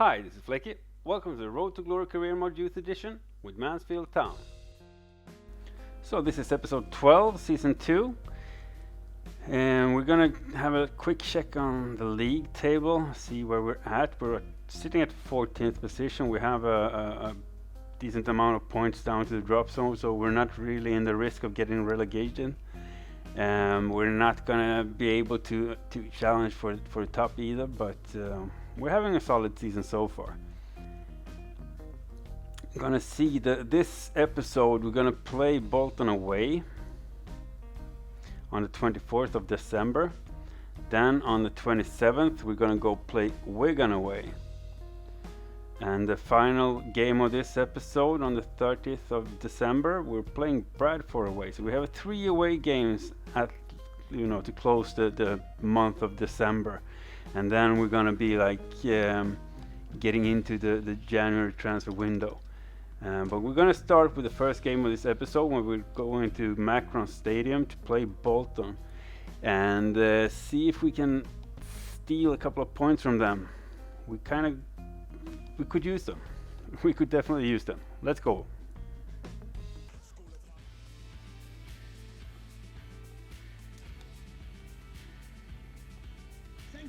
Hi, this is Flecky. Welcome to the Road to Glory Career Mode Youth Edition with Mansfield Town. So this is episode 12, season 2. And we're gonna have a quick check on the league table, see where we're at. We're sitting at 14th position. We have a decent amount of points down to the drop zone, so we're not really in the risk of getting relegated. We're not gonna be able to challenge for the top either, but we're having a solid season so far. Gonna see this episode. We're gonna play Bolton away on the 24th of December. Then on the 27th we're gonna go play Wigan away. And the final game of this episode on the 30th of December we're playing Bradford away. So we have 3 away games to close the month of December. And then we're gonna be getting into the January transfer window. But we're gonna start with the first game of this episode when we're going to Macron Stadium to play Bolton and see if we can steal a couple of points from them. We could use them. We could definitely use them. Let's go.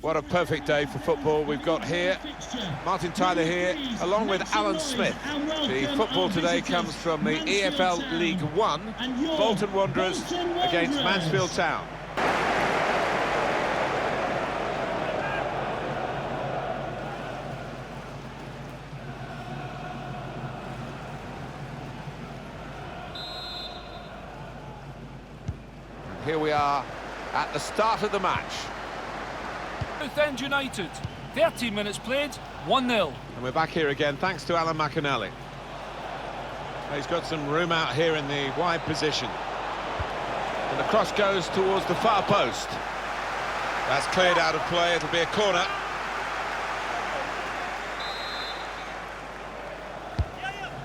What a perfect day for football we've got here. Martin Tyler here, along with Alan Smith. The football today comes from the EFL League One, Bolton Wanderers against Mansfield Town. And here we are at the start of the match. End United, 30 minutes played, 1-0. And we're back here again, thanks to Alan McAnally. He's got some room out here in the wide position. And the cross goes towards the far post. That's cleared out of play, it'll be a corner.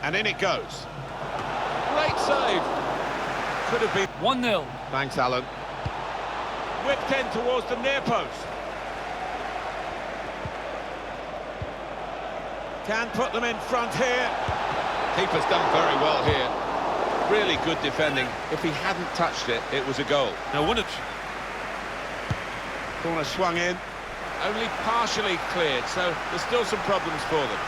And in it goes. Great save. Could have been 1-0. Thanks, Alan. Whipped in towards the near post. Can put them in front here. Keeper's done very well here. Really good defending. If he hadn't touched it, it was a goal. No wonder. Corner swung in. Only partially cleared, so there's still some problems for them.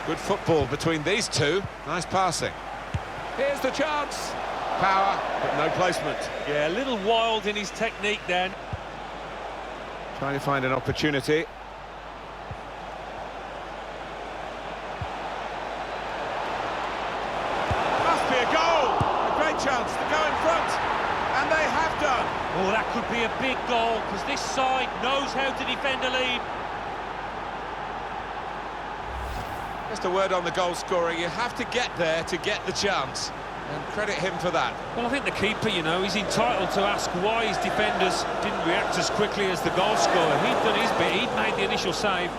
Good football between these two. Nice passing. Here's the chance. Power, but no placement. Yeah, a little wild in his technique then. Trying to find an opportunity. Must be a goal! A great chance to go in front, and they have done. Oh, that could be a big goal, because this side knows how to defend a lead. Just a word on the goal scorer, you have to get there to get the chance. And credit him for that. Well, I think the keeper, he's entitled to ask why his defenders didn't react as quickly as the goal scorer. He'd done his bit, he'd made the initial save.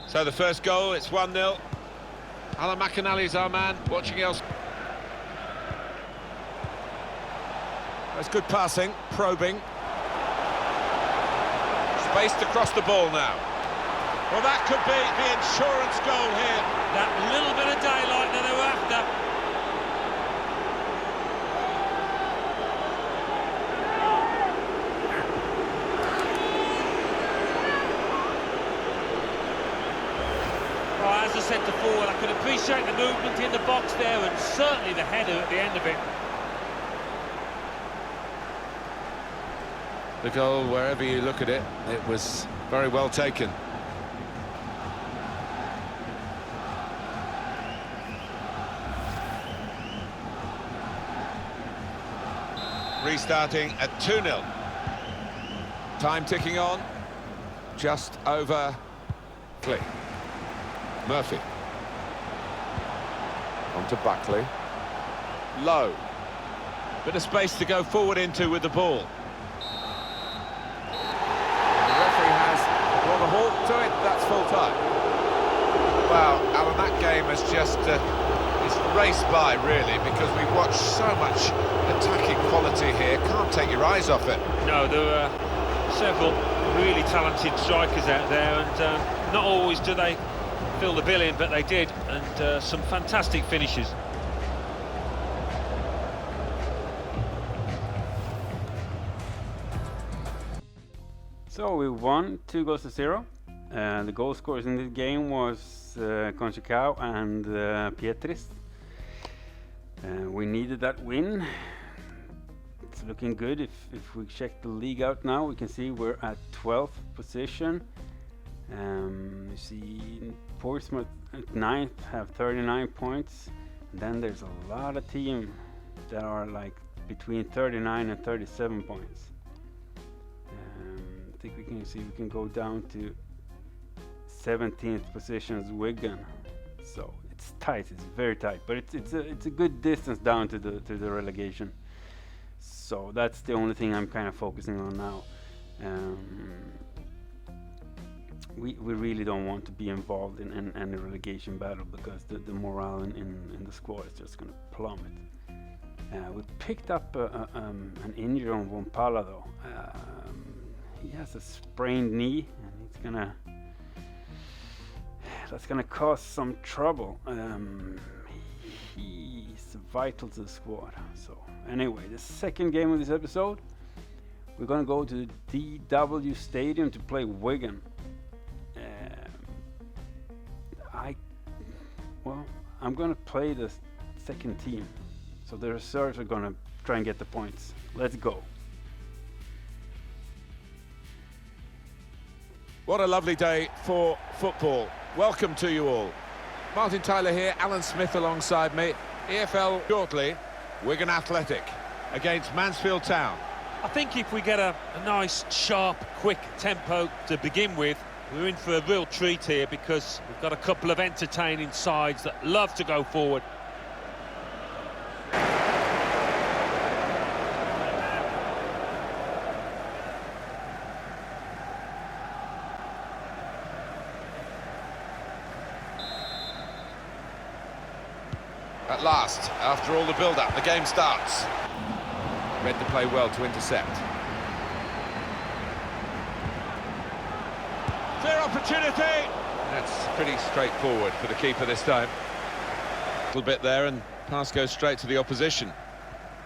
So the first goal, it's 1-0. Alan McAnally's our man, watching else. That's good passing, probing. Spaced across the ball now. Well, that could be the insurance goal here. That little bit of daylight that they were after. Well, as a centre forward, I could appreciate the movement in the box there, and certainly the header at the end of it. The goal, wherever you look at it, it was very well taken. Restarting at 2-0. Time ticking on. Just over Buckley. Murphy. On to Buckley. Low. Bit of space to go forward into with the ball. And the referee has brought a halt to it. That's full time. Well, Alan, that game has just It's raced by, really, because we've watched so much attacking quality here. Can't take your eyes off it. No, there are several really talented strikers out there, and not always do they fill the bill in, but they did, and some fantastic finishes. So we won 2-0. The goal scorers in this game was Conchicao and Pietris. We needed that win. It's looking good. If we check the league out now, we can see we're at 12th position. You see Portsmouth at 9th have 39 points. And then there's a lot of teams that are like between 39 and 37 points. I think we can go down to 17th position as Wigan. So it's tight. It's very tight, but it's a good distance down to the relegation. So that's the only thing I'm kind of focusing on now. We really don't want to be involved in any relegation battle, because the morale in the squad is just going to plummet. We picked up an injury on Wompala though. He has a sprained knee, and that's gonna cause some trouble. He's vital to the squad. So anyway, the second game of this episode, we're gonna go to the DW Stadium to play Wigan. I'm gonna play the second team, so the reserves are gonna try and get the points. Let's go. What a lovely day for football. Welcome to you all. Martin Tyler here, Alan Smith alongside me. EFL shortly, Wigan Athletic against Mansfield Town. I think if we get a nice, sharp, quick tempo to begin with, we're in for a real treat here, because we've got a couple of entertaining sides that love to go forward. At last, after all the build-up, the game starts. Read the play well to intercept. Clear opportunity! That's pretty straightforward for the keeper this time. A little bit there, and pass goes straight to the opposition.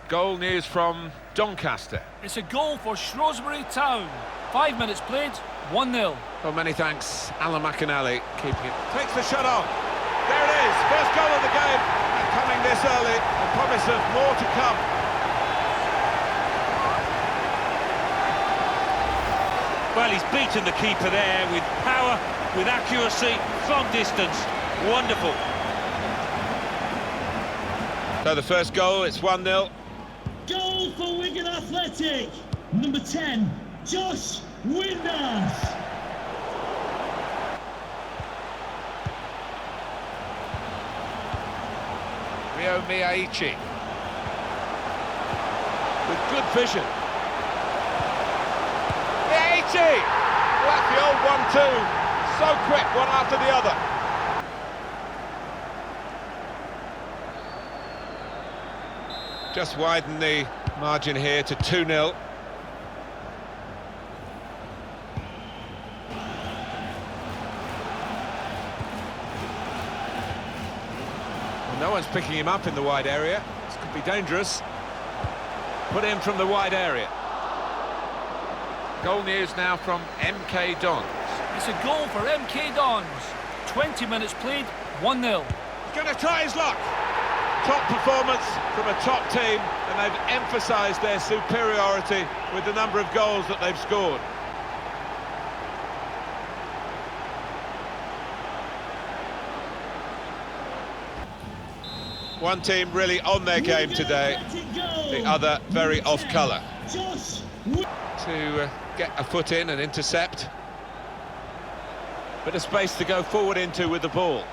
Goal news from Doncaster. It's a goal for Shrewsbury Town. 5 minutes played, 1-0. Well, many thanks, Alan McAnally, keeping it. Takes the shot on. There it is, first goal of the game. And coming this early, the promise of more to come. Well, he's beaten the keeper there with power, with accuracy, from distance. Wonderful. So the first goal, it's 1-0. Goal for Wigan Athletic, number 10, Josh Winders. Rio Miyaichi. With good vision. Miyaichi! Well, that's the old 1-2. So quick, one after the other. Just widen the margin here to 2-0. No one's picking him up in the wide area. This could be dangerous. Put in from the wide area. Goal news now from MK Dons. It's a goal for MK Dons. 20 minutes played, 1-0. He's going to try his luck. Top performance from a top team, and they've emphasised their superiority with the number of goals that they've scored. One team really on their game today, the other very off colour. To get a foot in and intercept. Bit of space to go forward into with the ball.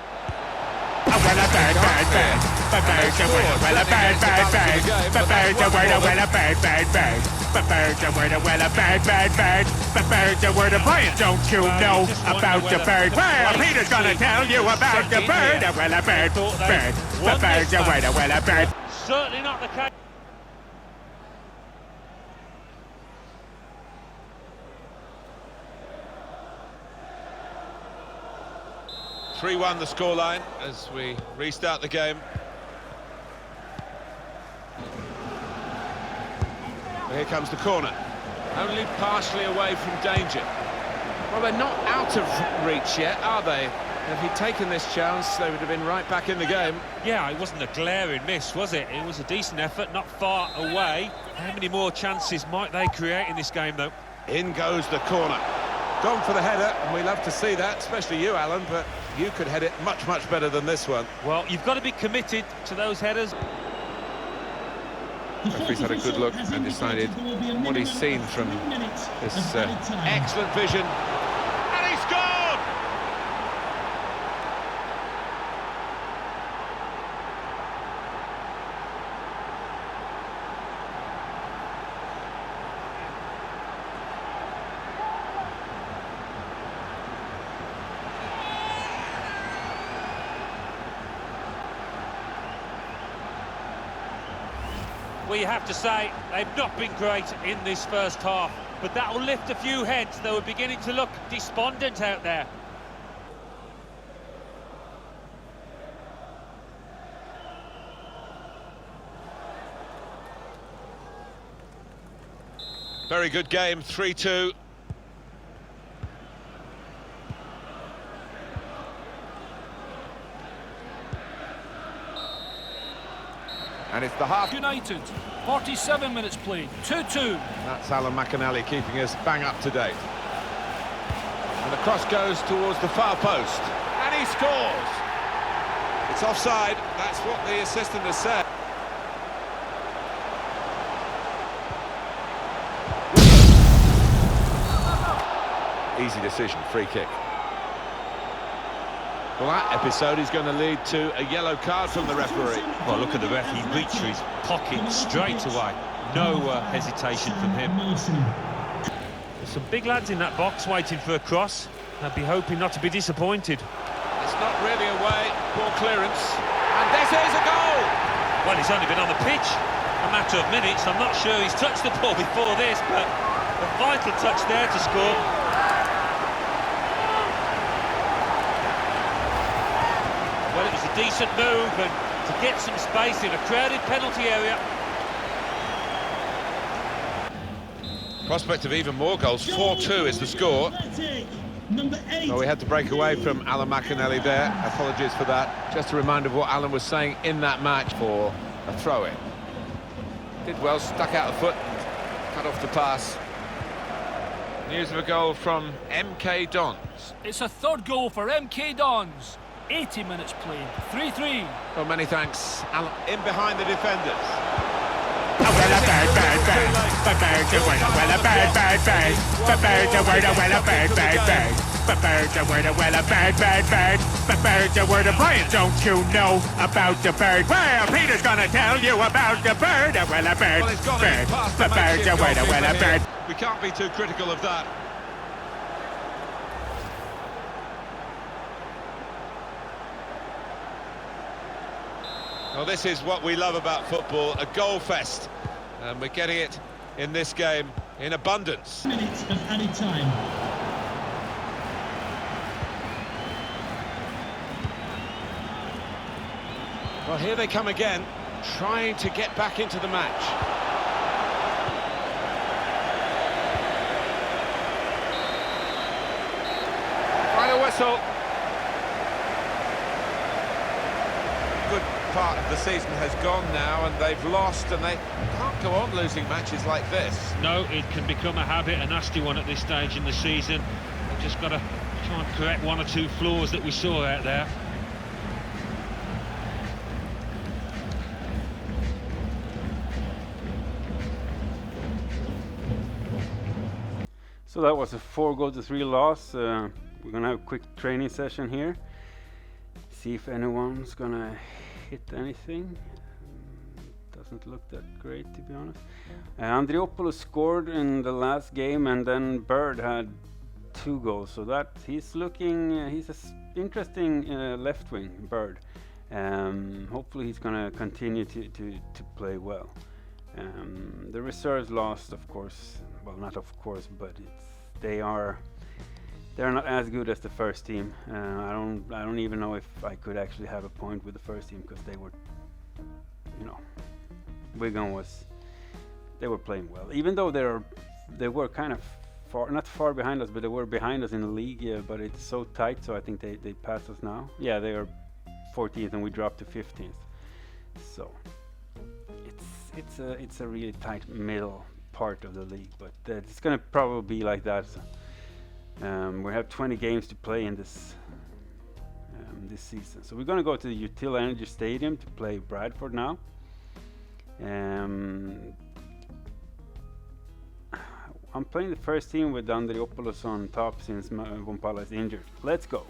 But birds are word, well, a bird. But birds are word of play. Don't you know about the bird? Well, Peter's gonna tell you about the bird. Well, a bird. But birds are word, well, a bird. Certainly not the case. 3-1 the scoreline as we restart the game. Here comes the corner. Only partially away from danger. Well, they're not out of reach yet, are they? If he'd taken this chance, they would have been right back in the game. Yeah, it wasn't a glaring miss, was it? It was a decent effort, not far away. How many more chances might they create in this game, though? In goes the corner. Gone for the header, and we love to see that, especially you, Alan, but you could head it much, much better than this one. Well, you've got to be committed to those headers. The referee's had a good look and decided what he's seen from this excellent vision. And he scored! Well, you have to say, they've not been great in this first half, but that will lift a few heads. They were beginning to look despondent out there. Very good game, 3-2. And it's the half. United, 47 minutes played, 2-2. That's Alan McAnally keeping us bang up to date. And the cross goes towards the far post. And he scores! It's offside, that's what the assistant has said. Easy decision, free kick. Well, that episode is going to lead to a yellow card from the referee. Well, look at the ref, he reached for his pocket straight away. No hesitation from him. There's some big lads in that box waiting for a cross. I'd be hoping not to be disappointed. It's not really away, poor clearance. And this is a goal! Well, he's only been on the pitch a matter of minutes. I'm not sure he's touched the ball before this, but a vital touch there to score. Well, it was a decent move, and to get some space in a crowded penalty area. Prospect of even more goals, 4-2 is the score. Well, we had to break away from Alan McAnally there, apologies for that. Just a reminder of what Alan was saying in that match for a throw-in. Did well, stuck out the foot, cut off the pass. News of a goal from MK Dons. It's a third goal for MK Dons. 80 minutes played, 3-3. Well, many thanks, Alan. In behind the defenders. Well, a bird. But birds are word, well, a bird. But birds are word, well, a bird. But birds are word, well, a bird. But birds are word of play. Don't you know about the bird? Well, Peter's gonna tell you about the bird. Well, a bird. Well, it's gone in past the But birds are word, well, a bird. We can't be too critical of that. Well, this is what we love about football, a goal fest. And we're getting it in this game in abundance. Minutes of added time. Well, here they come again, trying to get back into the match. Final whistle. Good part of the season has gone now, and they've lost, and they can't go on losing matches like this. No, it can become a habit, a nasty one at this stage in the season. We've just got to try and correct one or two flaws that we saw out there. So that was a 4-3 loss. We're gonna have a quick training session here. See if anyone's gonna hit anything. doesn't look that great, to be honest. Andriopoulos scored in the last game, and then Bird had 2 goals. So that he's looking, he's an interesting left wing, Bird. Hopefully he's gonna continue to play well. The reserves lost, of course. Well, not of course, but they're not as good as the first team. I don't even know if I could actually have a point with the first team, because they were, you know, Wigan they were playing well, even though they were kind of not far behind us, but they were behind us in the league. Yeah, but it's so tight, so I think they passed us now. Yeah, they are 14th and we dropped to 15th. So it's a really tight middle part of the league, but it's gonna probably be like that. So, we have 20 games to play in this season, so we're gonna go to the Util Energy Stadium to play Bradford now. I'm playing the first team with Andriopoulos on top since Vompala is injured. Let's go.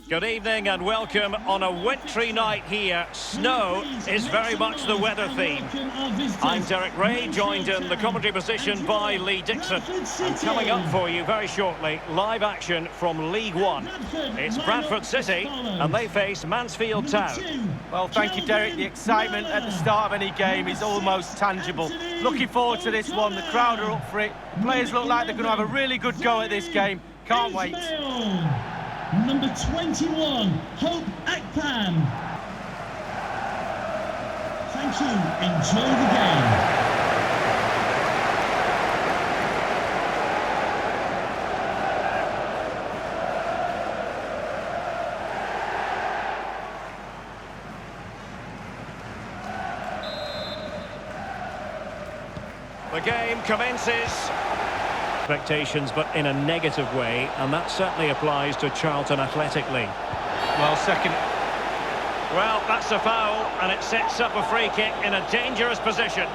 Good evening and welcome on a wintry night here. Snow is very much the weather theme. I'm Derek Ray, joined in the commentary position by Lee Dixon. And coming up for you very shortly, live action from League One. It's Bradford City and they face Mansfield Town. Well, thank you, Derek. The excitement at the start of any game is almost tangible. Looking forward to this one. The crowd are up for it. Players look like they're going to have a really good go at this game. Can't wait. Number 21, Hope Akpan. Thank you. Enjoy the game. The game commences. Expectations, but in a negative way, and that certainly applies to Charlton Athletic League. Well, second. Well, that's a foul, and it sets up a free kick in a dangerous position.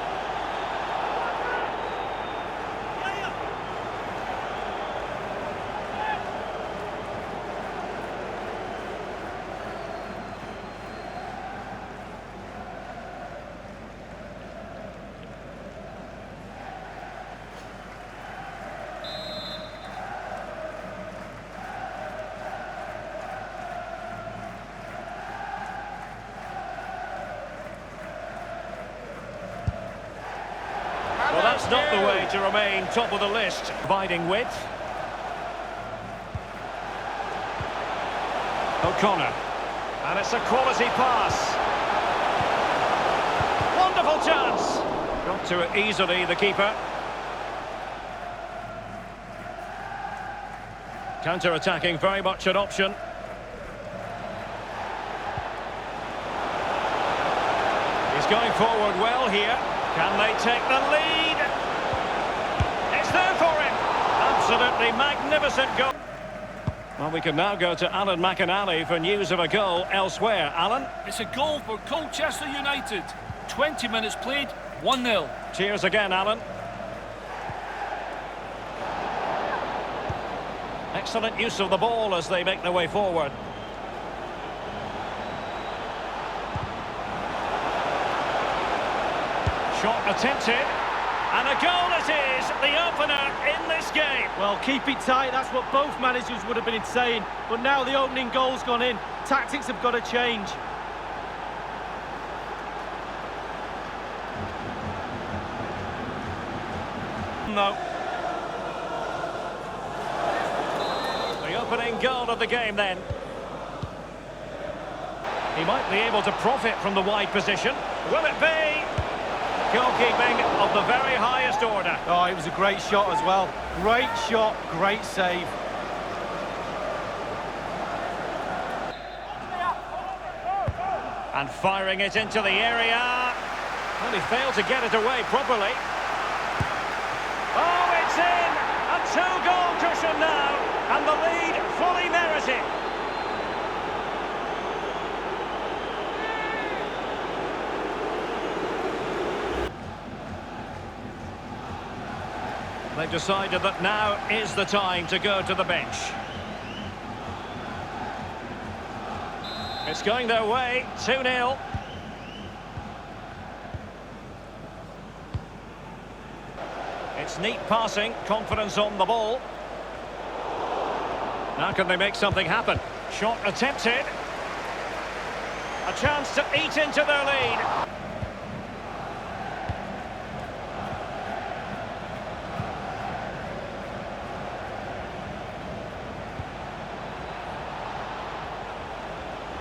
Well, that's not the way to remain top of the list. Providing width. O'Connor. And it's a quality pass. Wonderful chance. Got to it easily, the keeper. Counter-attacking, very much an option. He's going forward well here. Can they take the lead? It's there for him. Absolutely magnificent goal. Well, we can now go to Alan McInally for news of a goal elsewhere. Alan? It's a goal for Colchester United. 20 minutes played, 1-0. Cheers again, Alan. Excellent use of the ball as they make their way forward. Shot attempted, and a goal it is, the opener in this game. Well, keep it tight, that's what both managers would have been saying. But now the opening goal's gone in. Tactics have got to change. No. The opening goal of the game then. He might be able to profit from the wide position. Will it be? Goalkeeping of the very highest order. Oh, it was a great shot as well. Great shot, great save. And firing it into the area. Well, he failed to get it away properly. Oh, it's in! A 2-goal cushion now, and the lead fully merited. They've decided that now is the time to go to the bench. It's going their way, 2-0. It's neat passing, confidence on the ball. Now can they make something happen? Shot attempted. A chance to eat into their lead.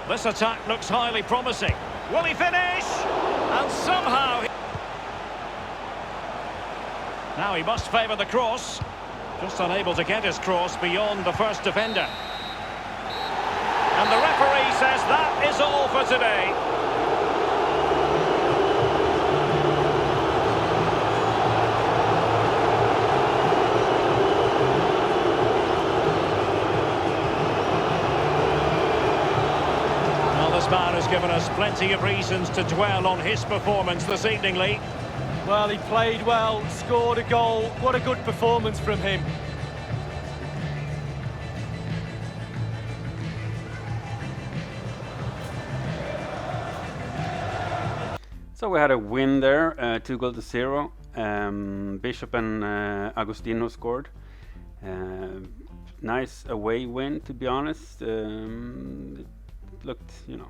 This attack looks highly promising. Will he finish? And somehow... Now he must favour the cross. Just unable to get his cross beyond the first defender. And the referee says that is all for today. Well, this man has given us plenty of reasons to dwell on his performance this evening, Lee. Well, he played well, scored a goal. What a good performance from him. So we had a win there, 2-0. Bishop and Agostino scored. Nice away win, to be honest. It looked, you know.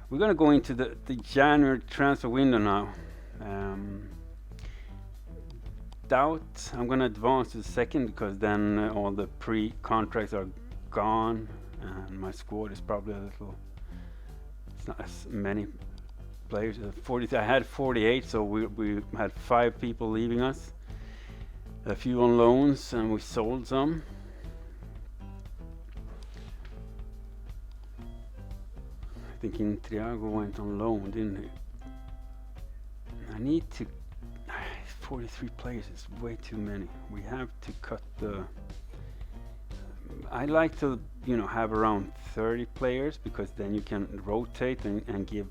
We're going to go into the January transfer window now. Doubt I'm going to advance to the second, because then all the pre-contracts are gone and my squad is probably a little, it's not as many players. 40, I had 48, so we had 5 people leaving us, a few on loans, and we sold some. I think Intriago went on loan, didn't he? I need to 43 players is way too many. We have to cut the... I like to, you know, have around 30 players, because then you can rotate and give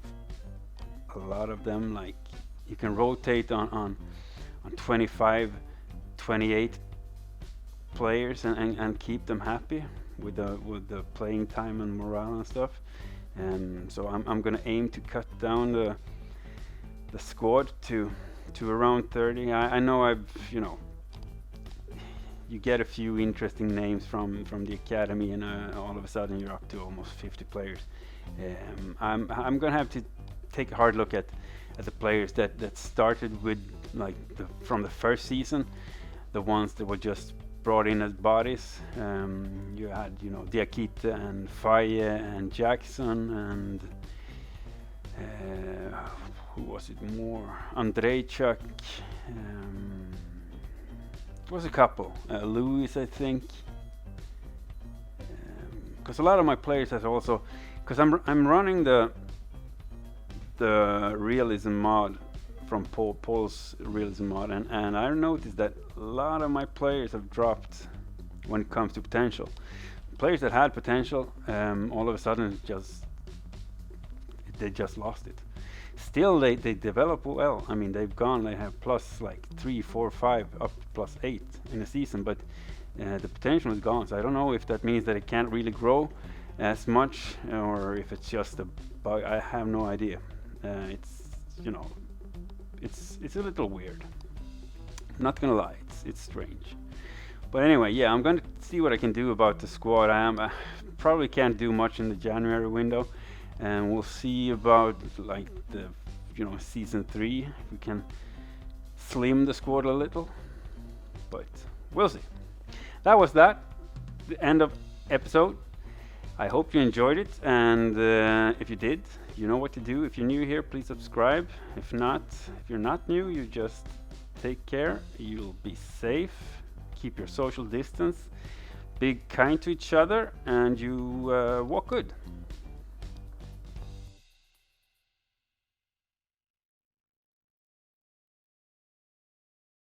a lot of them, like you can rotate on 25, 28 players and keep them happy with the playing time and morale and stuff. So I'm gonna aim to cut down the squad to around 30. I know you know, you get a few interesting names from the academy, and all of a sudden you're up to almost 50 players. I'm gonna have to take a hard look at the players that started with, like, from the first season, the ones that were just brought in as bodies. You had, you know, Diakite and Faye and Jackson and who was it more? Andrejchuk. It was a couple. Lewis, I think. Because a lot of my players has also, because I'm running the realism mod from Paul's realism mod, and I noticed that a lot of my players have dropped when it comes to potential. Players that had potential, all of a sudden they just lost it. Still they develop well. I mean, they've gone, they have plus like 3, 4, 5 up to plus 8 in a season, but the potential is gone. So I don't know if that means that it can't really grow as much, or if it's just a bug. I have no idea. It's, you know, it's a little weird. I'm not gonna lie, it's strange. But anyway, yeah, I'm gonna see what I can do about the squad. I probably can't do much in the January window, and we'll see about, like, the, you know, season 3, if we can slim the squad a little, but we'll see. That was the end of episode. I hope you enjoyed it, and if you did, you know what to do. If you're new here, please subscribe. If you're not new, you just take care. You'll be safe, keep your social distance, be kind to each other, and you walk good.